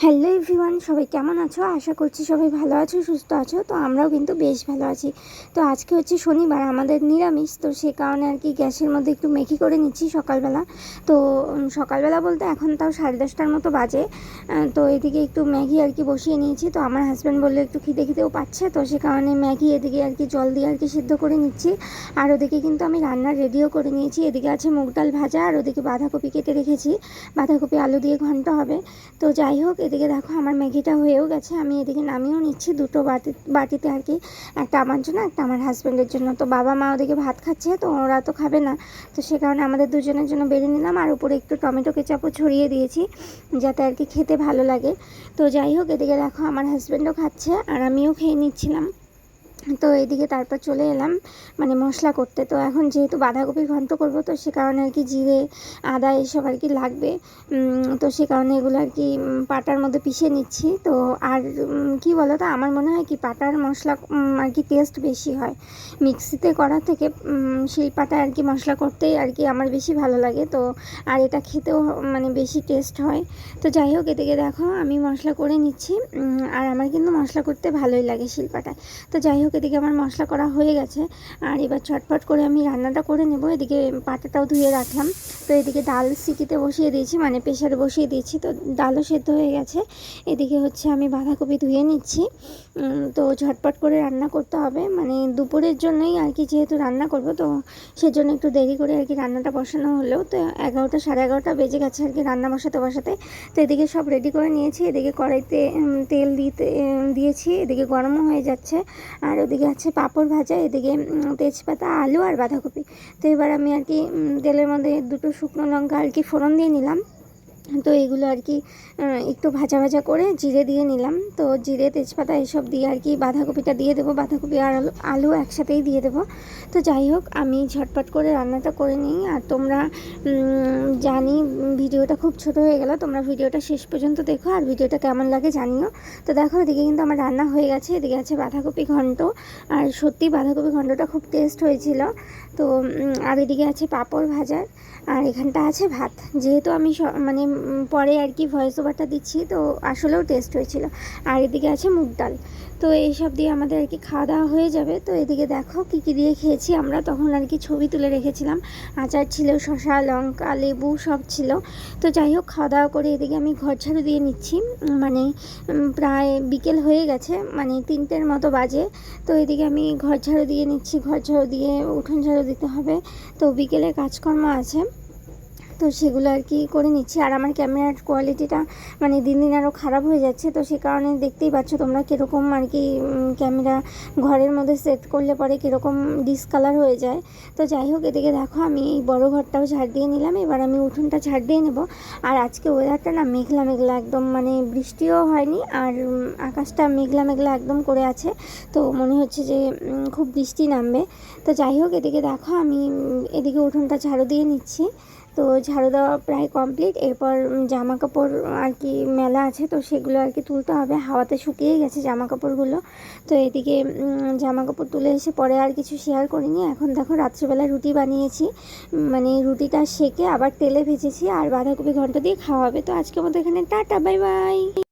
Hello everyone, সবাই কেমন আছো? আশা করছি সবাই ভালো আছো, সুস্থ আছো। তো আমরাও কিন্তু বেশ ভালো আছি। তো আজকে হচ্ছে শনিবার, আমাদের নিরামিষ। তো সে কারণে আর কি গ্যাসের মধ্যে একটু মেখি করে নিচ্ছি সকালবেলা। তো সকালবেলা বলতে এখন তাও 10:30টার মতো বাজে। তো এদিকে একটু ম্যাগি আর কি বসিয়ে নিয়েছি। তো আমার হাজব্যান্ড বললো একটু খিদেও পাচ্ছে, তো সে কারণে ম্যাগি এদিকে আর কি জল দিয়ে আর কি সিদ্ধ করে নিচ্ছি। আর ওদিকে কিন্তু আমি রান্নার রেডিও করে নিয়েছি। এদিকে আছে মুগ ডাল ভাজা, আর ওদিকে বাঁধাকপি কেটে রেখেছি, বাঁধাকপি আলু দিয়ে ঘন্ট হবে। তো যাই হোক, এদিকে দেখো আমার ম্যাগিটা হয়েও গেছে। আমি এদিকে নামিয়েও নিচ্ছি দুটো বাটিতে আর কি, একটা আমার জন্য, একটা আমার হাজব্যান্ডের জন্য। তো বাবা মা ওদিকে ভাত খাচ্ছে, তো ওরা তো খাবে না, তো সে কারণে আমাদের দুজনের জন্য বেড়ে নিলাম। আর উপরে একটু টমেটো কেচাপও ছড়িয়ে দিয়েছি যাতে আর কি খেতে ভালো লাগে। তো যাই হোক, এদিকে দেখো আমার হাজব্যান্ডও খাচ্ছে আর আমিও খেয়ে নিচ্ছিলাম। তো এইদিকে তারপর চলে এলাম মানে মশলা করতে। তো এখন যেহেতু বাঁধাকপির ঘন্ট করব, তো সে কারণে আর কি জিরে আদা এসব আর কি লাগবে। তো সে কারণে এগুলো আর কি পাটার মধ্যে পিষে নিচ্ছি। তো আর কি বলো তো, আমার মনে হয় কি পাটার মশলা আর কি টেস্ট বেশি হয় মিক্সিতে করা থেকে। শিলপাটা আর কি মশলা করতেই আর কি আমার বেশি ভালো লাগে। তো আর এটা খেতেও মানে বেশি টেস্ট হয়। তো যাই হোক, এদিকে দেখো আমি মশলা করে নিচ্ছি। আর আমার কিন্তু মশলা করতে ভালোই লাগে শিলপাটায়। তো যাই হোক, এদিকে আমার মশলা করা হয়ে গেছে। আর এবার চটপট করে আমি রান্নাটা করে নেব। এদিকে পাটাটাও ধুয়ে রাখলাম। তো এদিকে ডাল সিটিতে বসিয়ে দিয়েছি, মানে প্রেশারে বসিয়ে দিয়েছি। তো ডালও সেদ্ধ হয়ে গেছে। এদিকে হচ্ছে আমি বাঁধাকপি ধুয়ে নিচ্ছি। তো ঝটপট করে রান্না করতে হবে, মানে দুপুরের জন্যই আর কি, যেহেতু রান্না করব, তো সেজন্য একটু দেরি করে আর কি রান্নাটা বসানো হলেও। তো 11টা 11:30 বেজে গেছে আর কি রান্না বসাতে। তো এদিকে সব রেডি করে নিয়েছি। এদিকে কড়াইতে তেল দিয়েছি, এদিকে গরমও হয়ে যাচ্ছে। আর ওদিকে আছে পাঁপড় ভাজা, এদিকে তেজপাতা, আলু আর বাঁধাকপি। তো এবার আমি আর কি তেলের মধ্যে দুটো শুকনো লঙ্কা আর কি ফোড়ন দিয়ে নিলাম। তো এগুলো আর কি একটু ভাজা ভাজা করে জিরে দিয়ে নিলাম। তো জিরে তেজপাতা এসব দিয়ে আর কি বাঁধাকপিটা দিয়ে দেবো, বাঁধাকপি আর আলু একসাথেই দিয়ে দেবো। তো যাই হোক, আমি ঝটপট করে রান্নাটা করে নিই। আর তোমরা জানি ভিডিওটা খুব ছোট হয়ে গেল, তোমরা ভিডিওটা শেষ পর্যন্ত দেখো আর ভিডিওটা কেমন লাগে জানিও। তো দেখো, এদিকে কিন্তু আমার রান্না হয়ে গেছে। এদিকে আছে বাঁধাকপি ঘন্ট, আর সত্যি বাঁধাকপি ঘন্টটা খুব টেস্ট হয়েছিল। তো আর এদিকে আছে পাঁপড় ভাজার, আর এখানটা আছে ভাত। যেহেতু আমি মানে পরে আর কি ভয়েস ওভারটা দিচ্ছি, তো আসলেও টেস্ট হয়েছিল। আর এদিকে আছে মুগ ডাল। তো এইসব দিয়ে আমাদের আর কি খাওয়া দাওয়া হয়ে যাবে। তো এদিকে দেখো কী কী দিয়ে খেয়েছি আমরা, তখন আর কি ছবি তুলে রেখেছিলাম। আচার ছিল, শসা, লঙ্কা, লেবু সব ছিল। তো যাই হোক, খাওয়া দাওয়া করে এদিকে আমি ঘর ঝাড়ু দিয়ে নিচ্ছি। মানে প্রায় বিকেল হয়ে গেছে, মানে 3টের মতো বাজে। তো এদিকে আমি ঘর ঝাড়ু দিয়ে নিচ্ছি, ঘর ঝাড়ু দিয়ে উঠোন ঝাড়ু দিতে হবে। তো বিকেলে কাজকর্ম আছে, তো সেগুলো আর কি করে নিচ্ছি। আর আমার ক্যামেরার কোয়ালিটিটা মানে দিন দিন আরও খারাপ হয়ে যাচ্ছে। তো সে কারণে দেখতেই পাচ্ছ তোমরা কীরকম আর কি ক্যামেরা ঘরের মধ্যে সেট করলে পরে কীরকম ডিসকালার হয়ে যায়। তো যাই হোক, এদিকে দেখো আমি এই বড় ঘরটাও ঝাড় দিয়ে নিলাম। এবার আমি উঠোনটা ঝাড় দিয়ে নেব। আর আজকে ওয়েদারটা না মেঘলা মেঘলা একদম, মানে বৃষ্টিও হয়নি, আর আকাশটা মেঘলা মেঘলা একদম করে আছে। তো মনে হচ্ছে যে খুব বৃষ্টি নামবে। তো যাই হোক, এদিকে দেখো আমি এদিকে উঠোনটা ঝাড়ু দিয়ে নিচ্ছি। তো ঝাড়ু দেওয়া প্রায় কমপ্লিট। এরপর জামা কাপড় আর কি মেলা আছে, তো সেগুলো আর কি তুলতে হবে। হাওয়াতে শুকিয়ে গেছে জামা কাপড়গুলো। তো এদিকে জামা কাপড় তুলে এসে পরে আর কিছু শেয়ার করিনি। এখন দেখো রাত্রিবেলা রুটি বানিয়েছি, মানে রুটিটা সেকে আবার তেলে ভেজেছি, আর বাঁধাকপি ঘন্ট দিয়ে খাওয়া হবে। তো আজকের মতো এখানে টাটা, বাই বাই।